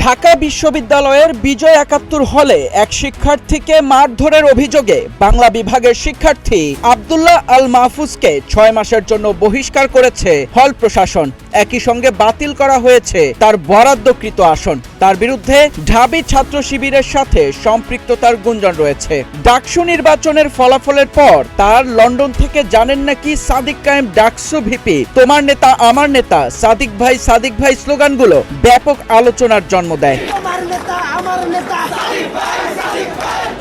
ঢাকা বিশ্ববিদ্যালয়ের বিজয় ৭১ হলে এক শিক্ষার্থীকে মারধরের অভিযোগে বাংলা বিভাগের শিক্ষার্থী আব্দুল্লাহ আল মাহফুজকে ৬ মাসের জন্য বহিষ্কার করেছে হল প্রশাসন। একই সঙ্গে বাতিল করা হয়েছে তার বরাদ্দকৃত আসন। তার বিরুদ্ধে ঢাবি ছাত্র শিবিরের সাথে সম্পৃক্ততার গুঞ্জন রয়েছে। ডাকসু নির্বাচনের ফলাফলের পর তার লন্ডন থেকে জানেন নাকি সাদিক কায়েম ডাকসু ভিপি তোমার নেতা আমার নেতা সাদিক ভাই স্লোগানগুলো ব্যাপক আলোচনার জন্ম দেয়।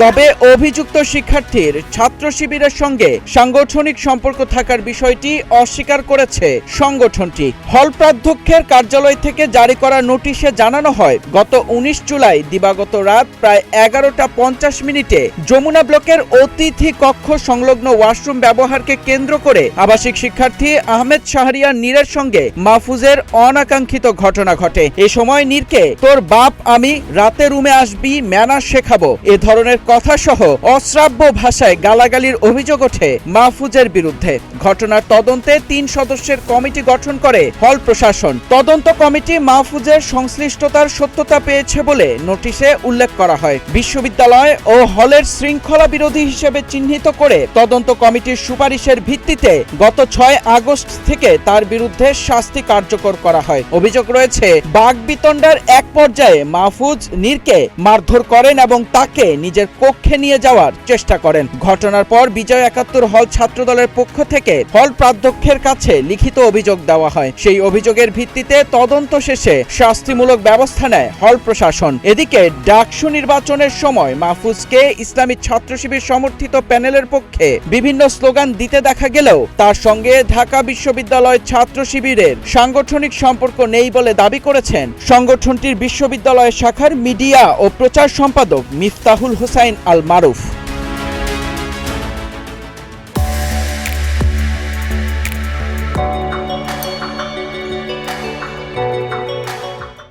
তবে অভিযুক্ত শিক্ষার্থীর ছাত্র শিবিরের সঙ্গে সাংগঠনিক সম্পর্ক থাকার বিষয়টি অস্বীকার করেছে সংগঠনটি। হল প্রাধ্যক্ষের কার্যালয় থেকে জারি করা নোটিশে জানানো হয়, গত ১৯ জুলাই দিবাগত রাত প্রায় ১১টা ৫০ যমুনা ব্লকের অতিথি কক্ষ সংলগ্ন ওয়াশরুম ব্যবহারকে কেন্দ্র করে আবাসিক শিক্ষার্থী আহমেদ শাহরিয়ার নীরের সঙ্গে মাহফুজের অনাকাঙ্ক্ষিত ঘটনা ঘটে। এ সময় নীরকে তোর বাপ আমি রাতে রুমে আসবি ম্যানার শেখাবো এ ধরনের কথা সহ অশ্রাব্য ভাষায় গালাগালির অভিযোগ ওঠে মাহফুজের বিরুদ্ধে। ঘটনার তদন্তে ৩ সদস্যের কমিটি গঠন করে হল প্রশাসন। তদন্ত কমিটি মাহফুজের সংশ্লিষ্টতার সত্যতা পেয়েছে বলে নোটিশে উল্লেখ করা হয়। বিশ্ববিদ্যালয় ও হলের শৃঙ্খলা বিরোধী হিসেবে চিহ্নিত করে তদন্ত কমিটির সুপারিশের ভিত্তিতে গত ৬ আগস্ট থেকে তার বিরুদ্ধে শাস্তি কার্যকর করা হয়। অভিযোগ রয়েছে বাগবিতণ্ডার এক পর্যায়ে মাহফুজ নীরকে মারধর করেন এবং তাকে নিজের কক্ষে নিয়ে যাওয়ার চেষ্টা করেন। ঘটনার পর বিজয় ৭১ হল ছাত্রদলের পক্ষ থেকে হল প্রাধ্যক্ষের কাছে লিখিত অভিযোগ দেওয়া হয়। সেই অভিযোগের ভিত্তিতে তদন্ত শেষে শাস্তিমূলক ব্যবস্থা নেয় হল প্রশাসন। এদিকে ডাকসু নির্বাচনের সময় মাহফুজকে ইসলামী ছাত্র শিবির সমর্থিত প্যানেলের পক্ষে বিভিন্ন স্লোগান দিতে দেখা গেলেও তার সঙ্গে ঢাকা বিশ্ববিদ্যালয় ছাত্র শিবিরের সাংগঠনিক সম্পর্ক নেই বলে দাবি করেছেন সংগঠনটির বিশ্ববিদ্যালয় শাখার মিডিয়া ও প্রচার সম্পাদক মিফতাহুল হোসাইন আল মারুফ।